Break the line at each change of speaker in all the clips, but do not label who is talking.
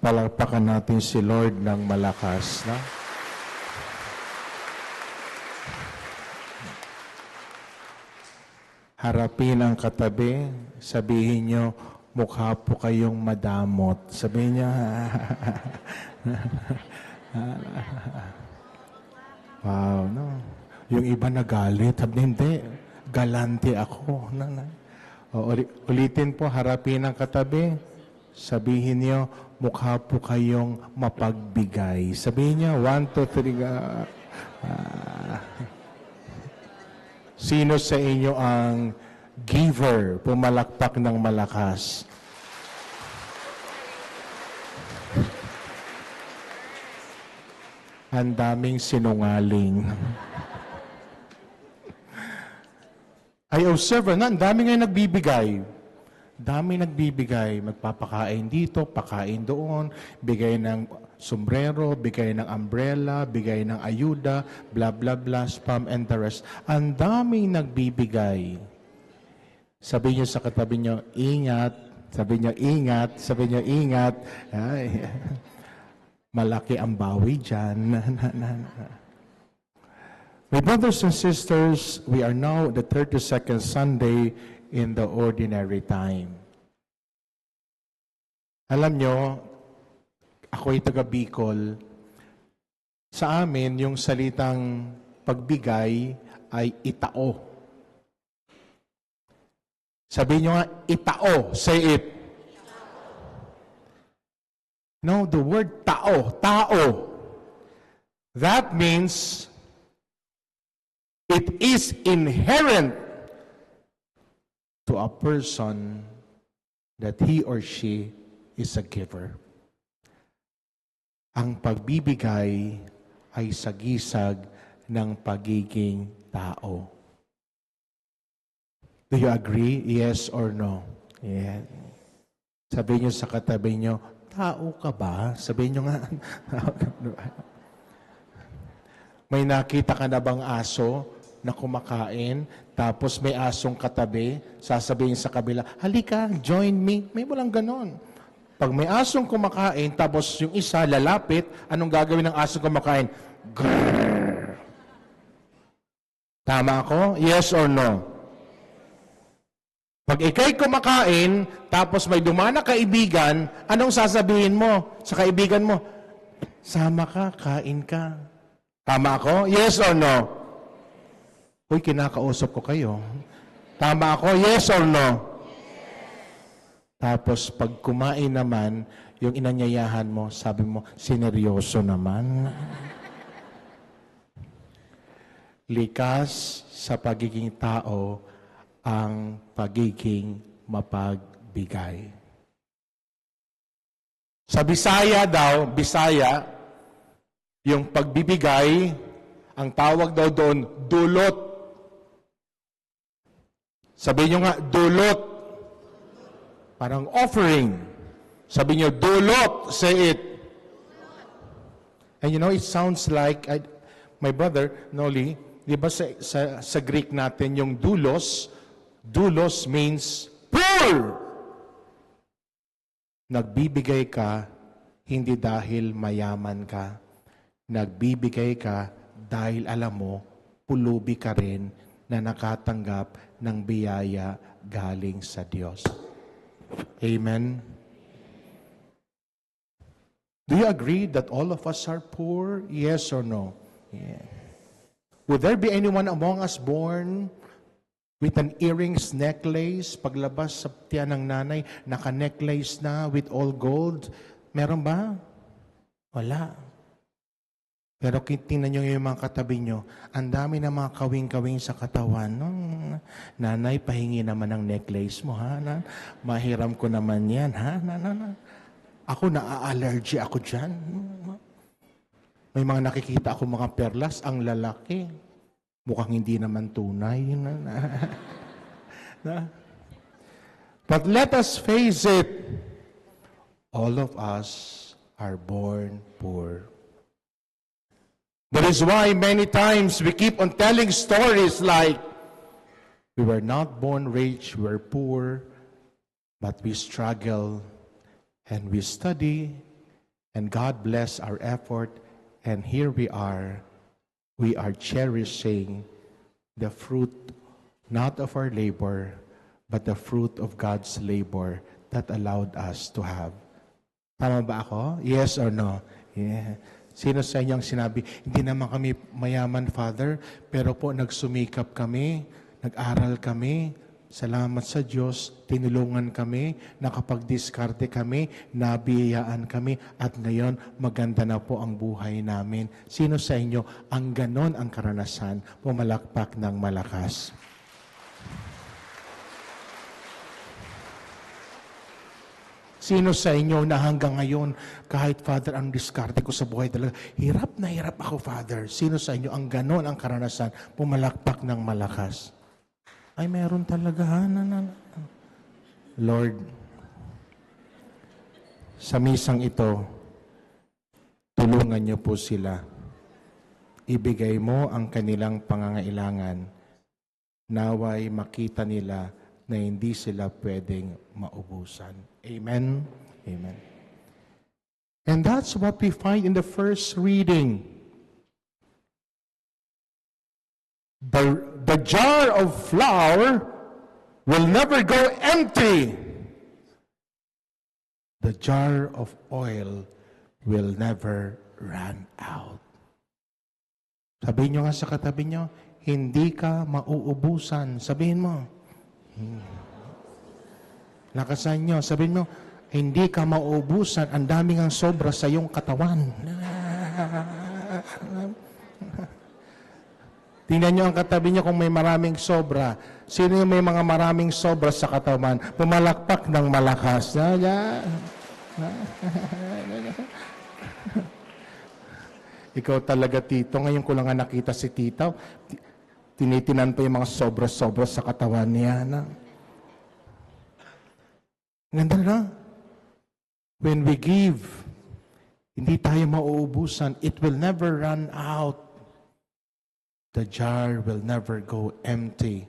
Palakpakan natin si Lord ng malakas. Na? Harapin ang katabi, sabihin nyo, mukha po kayong madamot. Sabihin niya, wow, no? Yung iba nagalit, sabi hindi, galante ako. Ulitin po, harapin ang katabi, sabihin niyo, mukha po kayong mapagbigay. Sabihin niyo, 1, 2, 3, Sino sa inyo ang giver? Pumalakpak ng malakas. Ang daming sinungaling. I observe na, ang dami ngayon nagbibigay. Dami nagbibigay. Magpapakain dito, pakain doon, bigay ng sombrero, bigay ng umbrella, bigay ng ayuda, blah, blah, blah, spam and the rest. Ang daming nagbibigay. Sabi niyo sa katabi niyo, ingat. Sabi niyo, ingat. Sabi niyo, ingat. Ay, malaki ang bawi dyan. My brothers and sisters, we are now the 32nd Sunday in the ordinary time. Alam nyo, ako'y taga Bicol. Sa amin, yung salitang pagbigay ay itao. Sabihin nyo nga, itao. Say it. No, the word tao. Tao. That means it is inherent to a person that he or she is a giver. Ang pagbibigay ay sagisag ng pagiging tao. Do you agree? Yes or no? Yeah. Sabihin niyo sa katabi niyo, tao ka ba? Sabihin niyo nga. May nakita ka na bang aso na kumakain, tapos may asong katabi, sasabihin sa kabila, halika, join me. May walang ganon. Pag may asong kumakain, tapos yung isa lalapit, anong gagawin ng asong kumakain? Grrr. Tama ako? Yes or no? Pag ikay kumakain, tapos may dumana kaibigan, anong sasabihin mo sa kaibigan mo? Sama ka, kain ka. Tama ako? Yes or no? Uy, kinakausap ko kayo. Tama ako? Yes or no? Yes. Tapos pag kumain naman, yung inanyayahan mo, sabi mo, sineryoso naman. Likas sa pagiging tao ang pagiging mapagbigay. Sa Bisaya daw, Bisaya, yung pagbibigay, ang tawag daw doon, dulot. Sabihin nyo nga, dulot. Parang offering. Sabihin nyo, dulot. Say it. And you know, it sounds like, my brother, Noli, di ba sa Greek natin, yung doulos means poor. Nagbibigay ka, hindi dahil mayaman ka. Nagbibigay ka dahil alam mo, pulubi ka rin na nakatanggap ng biyaya galing sa Diyos. Amen? Do you agree that all of us are poor? Yes or no? Yeah. Would there be anyone among us born with an earrings necklace? Paglabas sa tiyan ng nanay, naka-necklace na with all gold? Meron ba? Wala. Pero tingnan nyo yung mga katabi nyo, ang dami na mga kawing-kawing sa katawan. Nanay, pahingi naman ng necklace mo, ha? Mahiram ko naman yan, ha? Ako, na-allergy ako dyan. May mga nakikita ako mga perlas, ang lalaki. Mukhang hindi naman tunay. But let us face it, all of us are born poor. That is why many times we keep on telling stories like, we were not born rich, we were poor, but we struggle and we study, and God bless our effort, and here we are cherishing the fruit not of our labor, but the fruit of God's labor that allowed us to have. Tama ba ako? Yes or no? Yeah. Sino sa inyo ang sinabi, hindi naman kami mayaman, Father, pero po nagsumikap kami, nag-aral kami, salamat sa Diyos, tinulungan kami, nakapag-diskarte kami, nabiyayaan kami, at ngayon maganda na po ang buhay namin. Sino sa inyo ang ganon ang karanasan? Pumalakpak ng malakas. Sino sa inyo na hanggang ngayon, kahit Father, ang diskarte ko sa buhay talaga, hirap na hirap ako, Father. Sino sa inyo ang ganon ang karanasan? Pumalakpak ng malakas. Ay, meron talaga. Lord, sa misang ito, tulungan niyo po sila. Ibigay mo ang kanilang pangangailangan. Naway makita nila na hindi sila pwedeng maubusan. Amen? Amen. And that's what we find in the first reading. The jar of flour will never go empty. The jar of oil will never run out. Sabihin nyo nga sa katabi nyo, hindi ka mauubusan. Sabihin mo. Lakasan nyo, sabihin mo, hindi ka mauubusan, ang daming ang sobra sa iyong katawan. Tingnan nyo ang katabi nyo kung may maraming sobra. Sino yung may mga maraming sobra sa katawan? Pumalakpak ng malakas. Ikaw talaga, Tito. Ngayon ko lang nga nakita si Tito. Tinitinan pa yung mga sobra-sobra sa katawan niya. Ganda na. When we give, hindi tayo mauubusan. It will never run out. The jar will never go empty.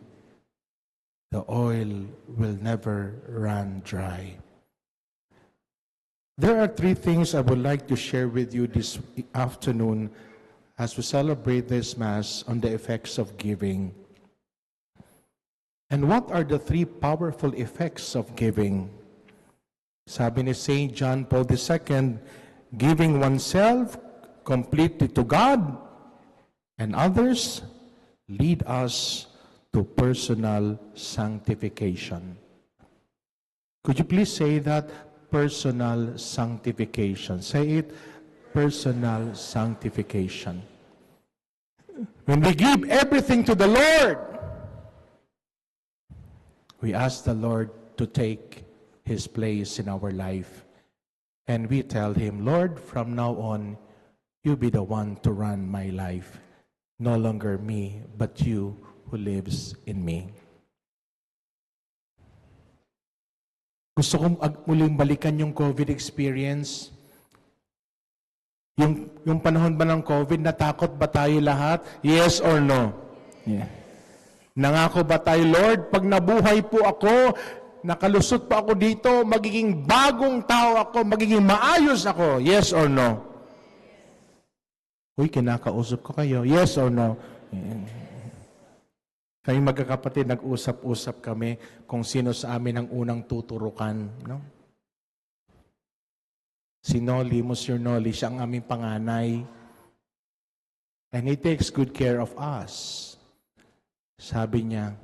The oil will never run dry. There are 3 things I would like to share with you this afternoon as we celebrate this Mass on the effects of giving. And what are the 3 powerful effects of giving? Sabi ni St. John Paul II, giving oneself completely to God and others lead us to personal sanctification. Could you please say that? Personal sanctification. Say it, personal sanctification. When we give everything to the Lord, we ask the Lord to take His place in our life. And we tell Him, Lord, from now on, you be the one to run my life. No longer me, but you who lives in me. Gusto kong muling balikan yung COVID experience. Yung panahon ba ng COVID, natakot ba tayo lahat? Yes or no? Yeah. Nangako ba tayo, Lord, pag nabuhay po ako, nakalusot pa ako dito, magiging bagong tao ako, magiging maayos ako? Yes or no? Uy, kinakausap ko kayo. Yes or no? Yeah. Kami magkakapatid, nag-usap-usap kami kung sino sa amin ang unang tuturukan. No? Si Noli, Monsieur Noli, siya ang aming panganay. And he takes good care of us. Sabi niya,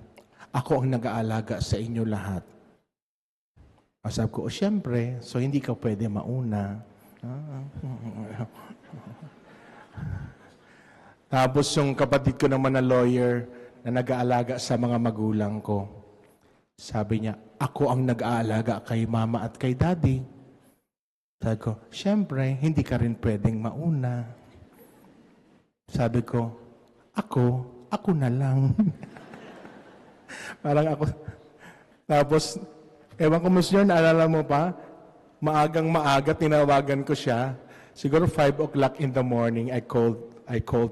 ako ang nag-aalaga sa inyo lahat. Sabi ko, siyempre, so hindi ka pwede mauna. Tapos yung kapatid ko naman na lawyer, na nag-aalaga sa mga magulang ko. Sabi niya, ako ang nag-aalaga kay mama at kay daddy. Sabi ko, siyempre, hindi ka rin pwedeng mauna. Sabi ko, ako na lang. Parang ako. Tapos, ewan ko, Monsieur, naalala mo pa, maagang maaga, tinawagan ko siya. Siguro 5 o'clock in the morning, I called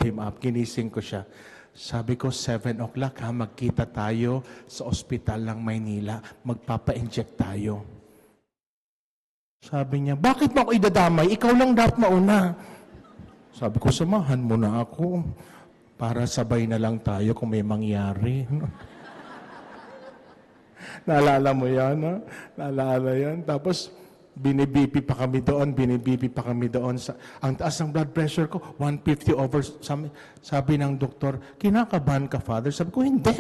him up, ginising ko siya. Sabi ko, 7 o'clock magkita tayo sa ospital ng Maynila. Magpapa-inject tayo. Sabi niya, bakit mo ako idadamay? Ikaw lang dapat mauna. Sabi ko, samahan mo na ako. Para sabay na lang tayo kung may mangyari. Naalala mo yan, ha? Naalala yan. Tapos, binibipi pa kami doon. Ang taas ng blood pressure ko, 150 over. Sabi ng doktor, kinakabahan ka, Father? Sabi ko, hindi.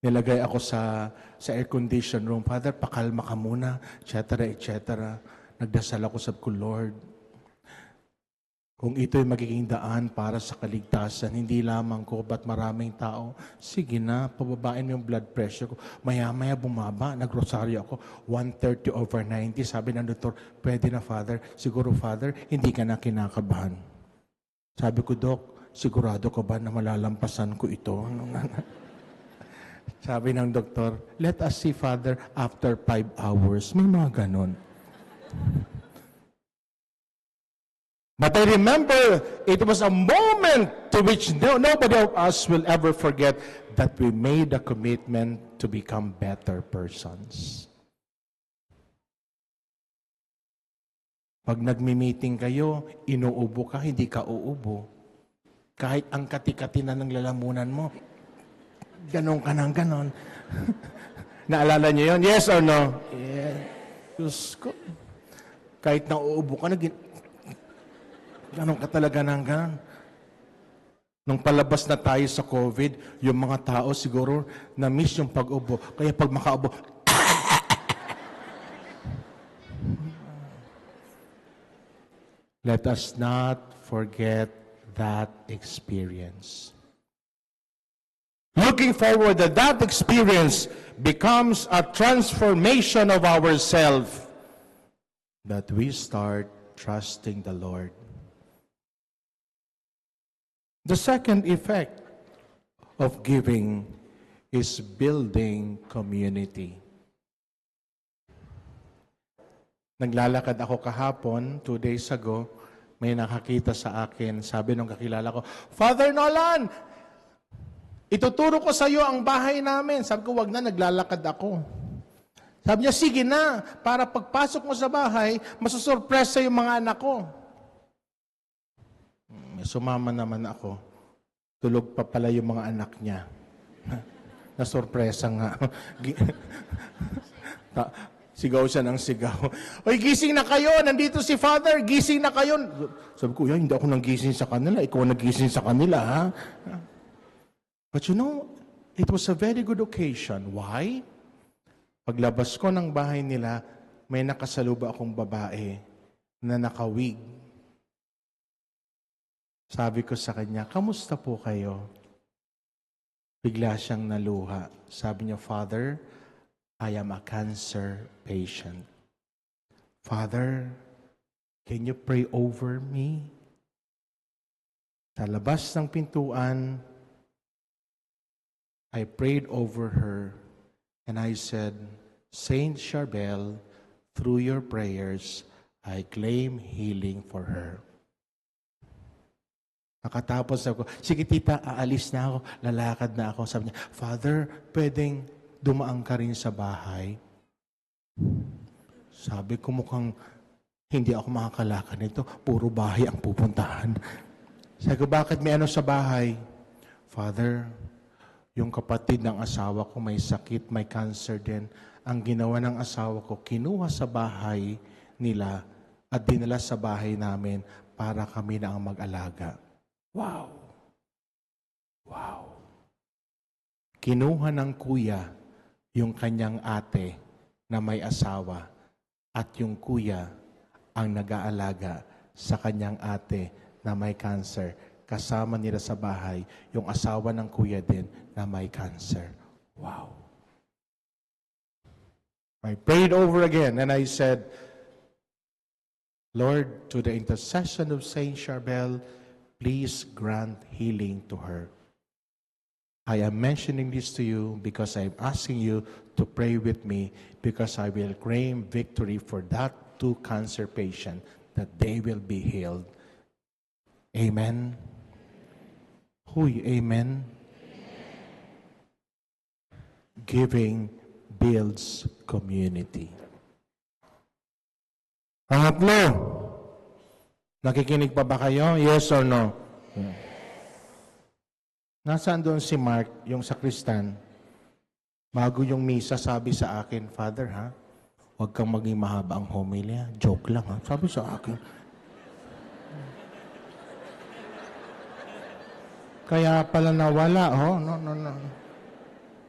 Nilagay ako sa air condition room. Father, pakalma ka muna, etc. Nagdasal ako, sabi ko, Lord, kung ito'y magiging daan para sa kaligtasan, hindi lamang ko, ba't maraming tao, sige na, pababain mo yung blood pressure ko. Maya-maya bumaba, nagrosaryo ako, 130 over 90. Sabi ng doktor, pwede na, Father. Siguro, Father, hindi ka na kinakabahan. Sabi ko, Dok, sigurado ka ba na malalampasan ko ito? Sabi ng doktor, let us see, Father, after 5 hours. May mga ganon. But I remember it was a moment to which nobody of us will ever forget that we made a commitment to become better persons. Pag nagmi-meeting kayo, inuubo ka, hindi ka uubo. Kahit ang kati-kati na ng lalamunan mo, ganon ka ng ganon. Naalala niyo yun? Yes or no? Yeah. Diyos ko. Kahit nauubo ka, ganon ka talaga ng ganon. Nung palabas na tayo sa COVID, yung mga tao siguro na-miss yung pag-ubo. Kaya pag makaubo, let us not forget that experience. Looking forward that experience becomes a transformation of ourselves, that we start trusting the Lord. The second effect of giving is building community. Naglalakad ako kahapon, 2 days ago, may nakakita sa akin, sabi nung kakilala ko, Father Nolan, ituturo ko sa iyo ang bahay namin. Sabi ko, wag na, naglalakad ako. Sabi niya, sige na, para pagpasok mo sa bahay, masusurpresa yung mga anak ko. Sumama naman ako. Tulog pa pala yung mga anak niya. Nasurpresa nga. Sigaw siya ng sigaw. Oy, gising na kayo! Nandito si Father! Gising na kayo! Sabi ko, hindi ako nanggising sa kanila. Ikaw nagising sa kanila, ha? But you know, it was a very good occasion. Why? Paglabas ko ng bahay nila, may nakasaluba akong babae na nakawig. Sabi ko sa kanya, kamusta po kayo? Bigla siyang naluha. Sabi niya, Father, I am a cancer patient. Father, can you pray over me? Sa labas ng pintuan, I prayed over her and I said, Saint Charbel, through your prayers, I claim healing for her. Nakatapos ako, sige tita, aalis na ako, lalakad na ako. Sabi niya, Father, pwedeng dumaan ka rin sa bahay? Sabi ko mukhang hindi ako makakalakad nito, puro bahay ang pupuntahan. Sabi ko, bakit may ano sa bahay? Father, yung kapatid ng asawa ko may sakit, may cancer din. Ang ginawa ng asawa ko, kinuha sa bahay nila at dinala sa bahay namin para kami na ang mag-alaga. Wow! Wow! Kinuha ng kuya yung kanyang ate na may asawa at yung kuya ang nag-aalaga sa kanyang ate na may cancer. Kasama nila sa bahay yung asawa ng kuya din na may cancer. Wow! I prayed over again and I said, Lord, to the intercession of Saint Charbel, please grant healing to her. I am mentioning this to you because I'm asking you to pray with me because I will claim victory for that 2 cancer patient that they will be healed. Amen? Huy, amen? Giving builds community. Pangatlo, nakikinig pa ba kayo? Yes or no? Nasaan doon si Mark, yung sakristan? Bago yung misa, sabi sa akin, Father, ha? Huwag kang maging mahaba ang homilya. Joke lang, ha? Sabi sa akin. Kaya pala nawala, oh. No.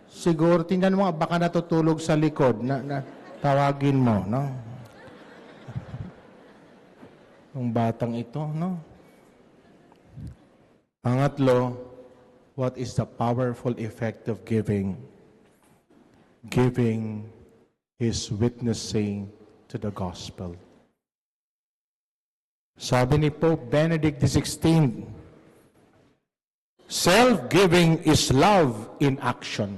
Siguro, tingnan mo, baka natutulog sa likod. Tawagin mo, no? Yung batang ito, no? Pangatlo, what is the powerful effect of giving? Giving is witnessing to the gospel. Sabi ni Pope Benedict XVI, self-giving is love in action.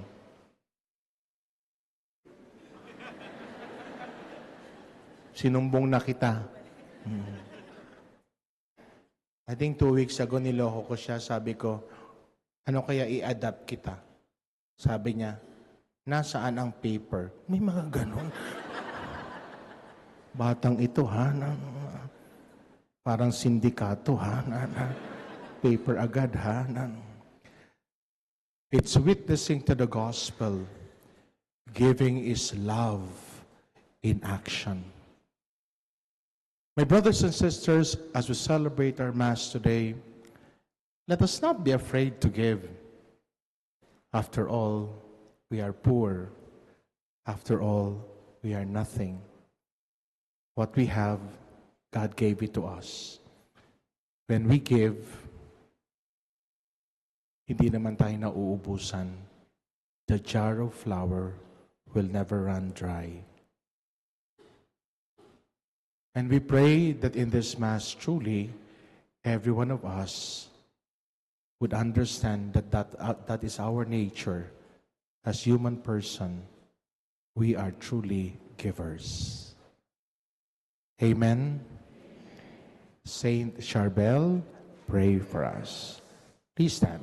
Sinumbong na kita. I think 2 weeks ago niloko ko siya. Sabi ko, ano kaya i-adapt kita? Sabi niya, nasaan ang paper? May mga ganon. Batang ito, ha? Parang sindikato, ha? Paper agad, ha? It's witnessing to the gospel. Giving is love in action. My brothers and sisters, as we celebrate our Mass today, let us not be afraid to give. After all, we are poor. After all, we are nothing. What we have, God gave it to us. When we give, hindi naman tayo nauubusan. The jar of flour will never run dry. And we pray that in this Mass, truly, every one of us would understand that is our nature. As human person, we are truly givers. Amen. Saint Charbel, pray for us. Please stand.